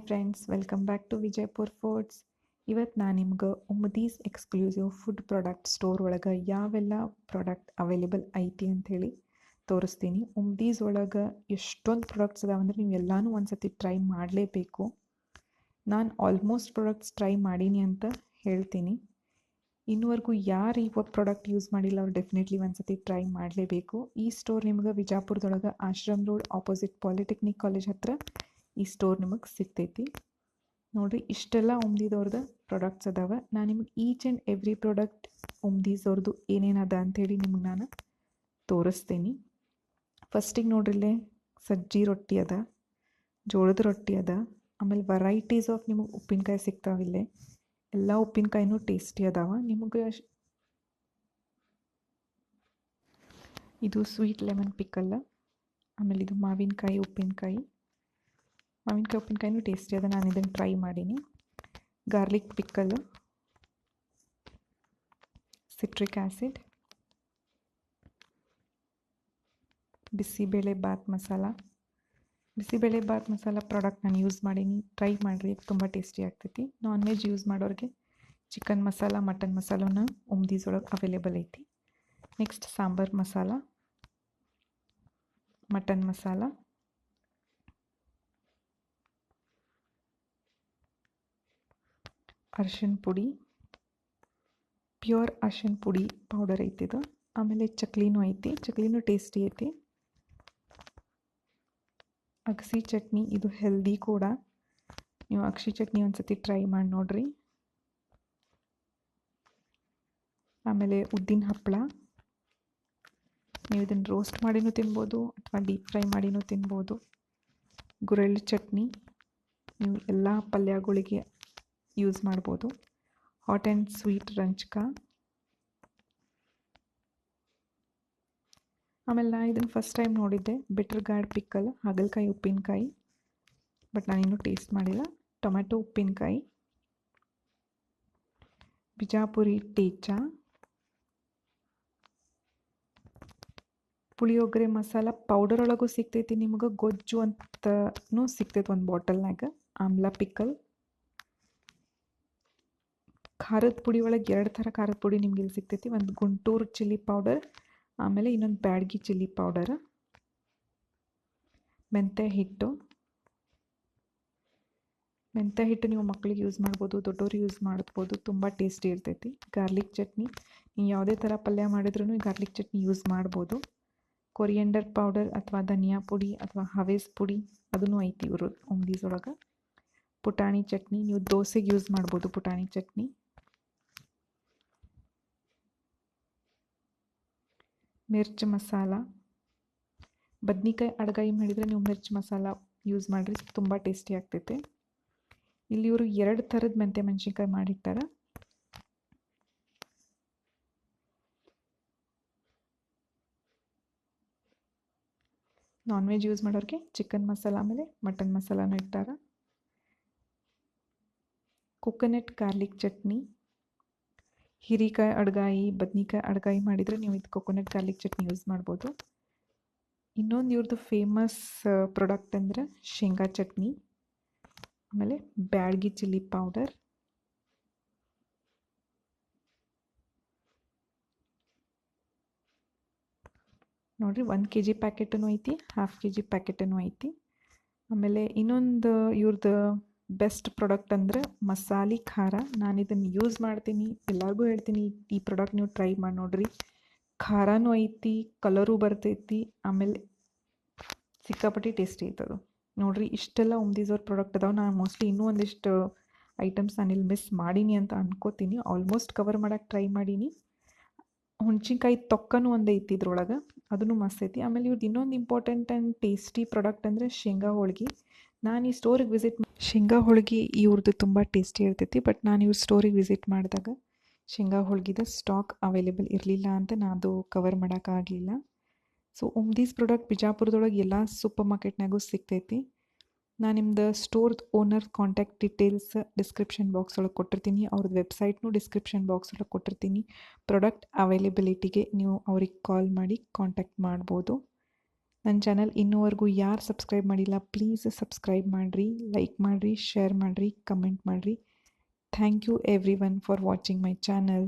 Friends, welcome back to Vijayapur foods. ಇವತ್ತು ನಾನು ನಿಮ್ಗೆ Umdees exclusive food product store ಒಳಗೆ ಯಾವೆಲ್ಲ ಪ್ರಾಡಕ್ಟ್ ಅವೈಲೇಬಲ್ ಐತಿ ಅಂಥೇಳಿ ತೋರಿಸ್ತೀನಿ. ಉಮ್ದೀಸ್ ಒಳಗೆ ಎಷ್ಟೊಂದು ಪ್ರಾಡಕ್ಟ್ಸ್ ಅದಾವೆ ಅಂದರೆ ನೀವು ಎಲ್ಲನೂ ಒಂದು ಸತಿ ಟ್ರೈ ಮಾಡಲೇಬೇಕು. ನಾನು ಆಲ್ಮೋಸ್ಟ್ ಪ್ರಾಡಕ್ಟ್ಸ್ ಟ್ರೈ ಮಾಡೀನಿ ಅಂತ ಹೇಳ್ತೀನಿ. ಇನ್ನುವರೆಗೂ ಯಾರು ಈ ಪ್ರಾಡಕ್ಟ್ ಯೂಸ್ ಮಾಡಿಲ್ಲ ಅವ್ರು ಡೆಫಿನೆಟ್ಲಿ ಒಂದು ಸತಿ ಟ್ರೈ ಮಾಡಲೇಬೇಕು. ಈ ಸ್ಟೋರ್ ನಿಮ್ಗೆ ವಿಜಯಪುರದೊಳಗೆ Ashram road opposite polytechnic college ಹತ್ರ ಈ ಸ್ಟೋರ್ ನಿಮಗೆ ಸಿಗ್ತೈತಿ. ನೋಡಿರಿ, ಇಷ್ಟೆಲ್ಲ ಉಮ್ದೀದವ್ರದ್ದು ಪ್ರಾಡಕ್ಟ್ಸ್ ಅದಾವೆ. ನಾನು ನಿಮ್ಗೆ ಈಚ್ ಆ್ಯಂಡ್ ಎವ್ರಿ ಪ್ರಾಡಕ್ಟ್ ಉಮ್ದೀಸವ್ರದ್ದು ಏನೇನದ ಅಂಥೇಳಿ ನಿಮ್ಗೆ ನಾನು ತೋರಿಸ್ತೀನಿ. ಫಸ್ಟಿಗೆ ನೋಡ್ರಿಲ್ಲೇ ಸಜ್ಜಿ ರೊಟ್ಟಿ ಅದ, ಜೋಳದ ರೊಟ್ಟಿ ಅದ, ಆಮೇಲೆ ವೆರೈಟೀಸ್ ಆಫ್ ನಿಮಗೆ ಉಪ್ಪಿನಕಾಯಿ ಸಿಗ್ತಾವಿಲ್ಲೇ. ಎಲ್ಲ ಉಪ್ಪಿನಕಾಯಿನೂ ಟೇಸ್ಟಿ ಅದಾವ. ನಿಮಗೆ ಇದು ಸ್ವೀಟ್ ಲೆಮನ್ ಪಿಕ್ಕಲ್ಲ, ಆಮೇಲೆ ಇದು ಮಾವಿನಕಾಯಿ ಉಪ್ಪಿನಕಾಯಿನೂ ಟೇಸ್ಟಿ ಅದ. ನಾನು ಇದನ್ನು ಟ್ರೈ ಮಾಡೀನಿ. Garlic pickle, citric acid, bisibele bath masala product ನಾನು ಯೂಸ್ ಮಾಡೀನಿ. ಟ್ರೈ ಮಾಡಿರಿ, ತುಂಬ ಟೇಸ್ಟಿ ಆಗ್ತೈತಿ. ನಾನ್ ವೆಜ್ ಯೂಸ್ ಮಾಡೋರಿಗೆ ಚಿಕನ್ ಮಸಾಲ, ಮಟನ್ ಮಸಾಲನ ಉಮ್ದೀಸ್ ಒಳಗೆ ಅವೈಲೇಬಲ್ ಐತಿ. ನೆಕ್ಸ್ಟ್ ಸಾಂಬಾರ್ ಮಸಾಲ, ಮಟನ್ ಮಸಾಲ, ಅರ್ಶಿನ ಪುಡಿ, ಪ್ಯೂರ್ ಅರ್ಶಿನ ಪುಡಿ ಪೌಡರ್ ಐತಿದು. ಆಮೇಲೆ ಚಕ್ಲಿನೂ ಐತಿ, ಚಕ್ಲಿನೂ ಟೇಸ್ಟಿ ಐತಿ. ಅಗಸಿ ಚಟ್ನಿ, ಇದು ಹೆಲ್ದಿ ಕೂಡ. ನೀವು ಅಗಸಿ ಚಟ್ನಿ ಒಂದು ಸತಿ ಟ್ರೈ ಮಾಡಿ ನೋಡ್ರಿ. ಆಮೇಲೆ ಉದ್ದಿನ ಹಪ್ಪಳ, ನೀವು ಇದನ್ನು ರೋಸ್ಟ್ ಮಾಡಿನೂ ತಿನ್ಬೋದು ಅಥವಾ ಡೀಪ್ ಫ್ರೈ ಮಾಡಿನೂ ತಿನ್ಬೋದು. ಗುರೆಳ್ಳು ಚಟ್ನಿ, ನೀವು ಎಲ್ಲ ಪಲ್ಯಗಳಿಗೆ ಯೂಸ್ ಮಾಡ್ಬೋದು. ಹಾಟ್ ಆ್ಯಂಡ್ ಸ್ವೀಟ್ ರಂಚ್ಕ. ಆಮೇಲೆ ನಾನು ಇದನ್ನು ಫಸ್ಟ್ ಟೈಮ್ ನೋಡಿದ್ದೆ, ಬಿಟರ್ ಗಾರ್ಡ್ ಪಿಕ್ಕಲ್, ಹಾಗಲಕಾಯಿ ಉಪ್ಪಿನಕಾಯಿ, ಬಟ್ ನಾನಿನ್ನೂ ಟೇಸ್ಟ್ ಮಾಡಿಲ್ಲ. ಟೊಮೆಟೊ ಉಪ್ಪಿನಕಾಯಿ, ಬಿಜಾಪುರಿ ಟೇಚಾ, ಪುಳಿಯೋಗರೆ ಮಸಾಲ ಪೌಡರ್ ಒಳಗೂ ಸಿಗ್ತೈತಿ ನಿಮಗೆ. ಗೊಜ್ಜು ಅಂತನೂ ಸಿಗ್ತೈತಿ ಒಂದು ಬಾಟಲ್ನಾಗ. ಆಮ್ಲ ಪಿಕ್ಕಲ್, ಖಾರದ ಪುಡಿ ಒಳಗೆ 2 ಥರ ಖಾರದ ಪುಡಿ ನಿಮ್ಗೆ ಇಲ್ಲಿ ಸಿಗ್ತೈತಿ. ಒಂದು ಗುಂಟೂರು ಚಿಲ್ಲಿ ಪೌಡರ್, ಆಮೇಲೆ ಇನ್ನೊಂದು ಬ್ಯಾಡಗಿ ಚಿಲ್ಲಿ ಪೌಡರ್. ಮೆಂತ್ಯ ಹಿಟ್ಟು ನೀವು ಮಕ್ಕಳಿಗೆ ಯೂಸ್ ಮಾಡ್ಬೋದು, ದೊಡ್ಡವ್ರಿಗೆ ಯೂಸ್ ಮಾಡ್ಬೋದು, ತುಂಬ ಟೇಸ್ಟಿ ಇರ್ತೈತಿ. ಗಾರ್ಲಿಕ್ ಚಟ್ನಿ, ನೀವು ಯಾವುದೇ ಥರ ಪಲ್ಯ ಮಾಡಿದ್ರೂ ಗಾರ್ಲಿಕ್ ಚಟ್ನಿ ಯೂಸ್ ಮಾಡ್ಬೋದು. ಕೊರಿಯಂಡರ್ ಪೌಡರ್ ಅಥವಾ ಧನಿಯಾ ಪುಡಿ ಅಥವಾ ಹವೇಸ್ ಪುಡಿ ಅದೂ ಐತಿ ಇವರು ಉಮ್ದೀಸ್ ಒಳಗೆ. ಪುಟಾಣಿ ಚಟ್ನಿ, ನೀವು ದೋಸೆಗೆ ಯೂಸ್ ಮಾಡ್ಬೋದು ಪುಟಾಣಿ ಚಟ್ನಿ. ಮಿರ್ಚ್ ಮಸಾಲ, ಬದ್ನಿಕಾಯಿ ಅಡ್ಗಾಯಿ ಮಾಡಿದರೆ ನೀವು ಮಿರ್ಚ್ ಮಸಾಲ ಯೂಸ್ ಮಾಡಿರಿ, ತುಂಬ ಟೇಸ್ಟಿ ಆಗ್ತೈತೆ. ಇಲ್ಲಿ ಇವರು 2 ಥರದ ಮೆಂತ್ಯ ಮೆಣಸಿನ್ಕಾಯಿ ಮಾಡಿರ್ತಾರೆ. ನಾನ್ ವೆಜ್ ಯೂಸ್ ಮಾಡೋರಿಗೆ ಚಿಕನ್ ಮಸಾಲ ಆಮೇಲೆ ಮಟನ್ ಮಸಾಲಾನು ಇಟ್ಟಾರ. ಕೊಕೊನಟ್ ಗಾರ್ಲಿಕ್ ಚಟ್ನಿ, ಹೀರಿಕಾಯಿ ಅಡ್ಗಾಯಿ, ಬದ್ನಿಕಾಯಿ ಅಡ್ಗಾಯಿ ಮಾಡಿದರೆ ನೀವು ಇದು ಕೊಕೊನಟ್ ಗಾರ್ಲಿಕ್ ಚಟ್ನಿ ಯೂಸ್ ಮಾಡ್ಬೋದು. ಇನ್ನೊಂದು ಇವ್ರದ್ದು ಫೇಮಸ್ ಪ್ರಾಡಕ್ಟ್ ಅಂದರೆ ಶೇಂಗಾ ಚಟ್ನಿ, ಆಮೇಲೆ ಬ್ಯಾಡಗಿ ಚಿಲ್ಲಿ ಪೌಡರ್, ನೋಡಿರಿ 1 kg ಪ್ಯಾಕೆಟೂ ಐತಿ, 1/2 kg ಪ್ಯಾಕೆಟೂ ಐತಿ. ಆಮೇಲೆ ಇನ್ನೊಂದು ಇವ್ರದ್ದು ಬೆಸ್ಟ್ ಪ್ರಾಡಕ್ಟ್ ಅಂದರೆ ಮಸಾಲೆ ಖಾರ. ನಾನು ಇದನ್ನು ಯೂಸ್ ಮಾಡ್ತೀನಿ, ಎಲ್ಲರಿಗೂ ಹೇಳ್ತೀನಿ ಈ ಪ್ರಾಡಕ್ಟ್ ನೀವು ಟ್ರೈ ಮಾಡಿ ನೋಡಿರಿ. ಖಾರನೂ ಐತಿ, ಕಲರೂ ಬರ್ತೈತಿ, ಆಮೇಲೆ ಸಿಕ್ಕಾಪಟ್ಟಿ ಟೇಸ್ಟಿ ಐತದು. ನೋಡಿರಿ, ಇಷ್ಟೆಲ್ಲ ಉಮ್ದೀಸವ್ರ ಪ್ರಾಡಕ್ಟ್ ಅದಾವೆ. ನಾನು ಮೋಸ್ಟ್ಲಿ ಇನ್ನೂ ಒಂದಿಷ್ಟು ಐಟಮ್ಸ್ ನಾನಿಲ್ಲಿ ಮಿಸ್ ಮಾಡೀನಿ ಅಂತ ಅನ್ಕೋತೀನಿ. ಆಲ್ಮೋಸ್ಟ್ ಕವರ್ ಮಾಡೋಕ್ಕೆ ಟ್ರೈ ಮಾಡೀನಿ. ಹುಣ್ಚಿನ್ಕಾಯಿ ತೊಕ್ಕನೂ ಒಂದು ಐತಿ ಇದ್ರೊಳಗೆ, ಅದೂ ಮಸ್ತ್ ಐತಿ. ಆಮೇಲೆ ಇವ್ರದ್ದು ಇನ್ನೊಂದು ಇಂಪಾರ್ಟೆಂಟ್ ಆ್ಯಂಡ್ ಟೇಸ್ಟಿ ಪ್ರಾಡಕ್ಟ್ ಅಂದರೆ ಶೇಂಗಾ ಹೋಳ್ಗೆ. ನಾನು ಈ ಸ್ಟೋರಿಗೆ ಶೇಂಗಾ ಹೋಳ್ಗೆ ಇವ್ರದ್ದು ತುಂಬ ಟೇಸ್ಟಿ ಇರ್ತೈತಿ. ಬಟ್ ನಾನು ಇವ್ರ ಸ್ಟೋರಿಗೆ ವಿಸಿಟ್ ಮಾಡಿದಾಗ ಶೇಂಗಾ ಹೋಳ್ಗಿದ ಸ್ಟಾಕ್ ಅವೈಲೇಬಲ್ ಇರಲಿಲ್ಲ ಅಂತ ನಾನು ಕವರ್ ಮಾಡೋಕ್ಕಾಗಲಿಲ್ಲ. ಸೊ ಉಮ್ದೀಸ್ ಪ್ರಾಡಕ್ಟ್ ಬಿಜಾಪುರದೊಳಗೆ ಎಲ್ಲ ಸೂಪರ್ ಮಾರ್ಕೆಟ್ನಾಗೂ ಸಿಗ್ತೈತಿ. ನಾನು ನಿಮ್ದು ಸ್ಟೋರ್ದು owner contact details description box ಒಳಗೆ ಕೊಟ್ಟಿರ್ತೀನಿ. ಅವ್ರದ್ದು ವೆಬ್ಸೈಟ್ನೂ ಡಿಸ್ಕ್ರಿಪ್ಷನ್ ಬಾಕ್ಸ್ ಒಳಗೆ ಕೊಟ್ಟಿರ್ತೀನಿ. ಪ್ರಾಡಕ್ಟ್ ಅವೈಲೇಬಿಲಿಟಿಗೆ ನೀವು ಅವ್ರಿಗೆ ಕಾಲ್ ಮಾಡಿ ಕಾಂಟ್ಯಾಕ್ಟ್ ಮಾಡ್ಬೋದು. ನನ್ನ ಚಾನಲ್ ಇನ್ನೂವರೆಗೂ ಯಾರು ಸಬ್ಸ್ಕ್ರೈಬ್ ಮಾಡಿಲ್ಲ ಪ್ಲೀಸ್ ಸಬ್ಸ್ಕ್ರೈಬ್ ಮಾಡಿರಿ, ಲೈಕ್ ಮಾಡಿರಿ, ಶೇರ್ ಮಾಡಿರಿ, ಕಮೆಂಟ್ ಮಾಡಿರಿ. Thank you everyone for watching my channel.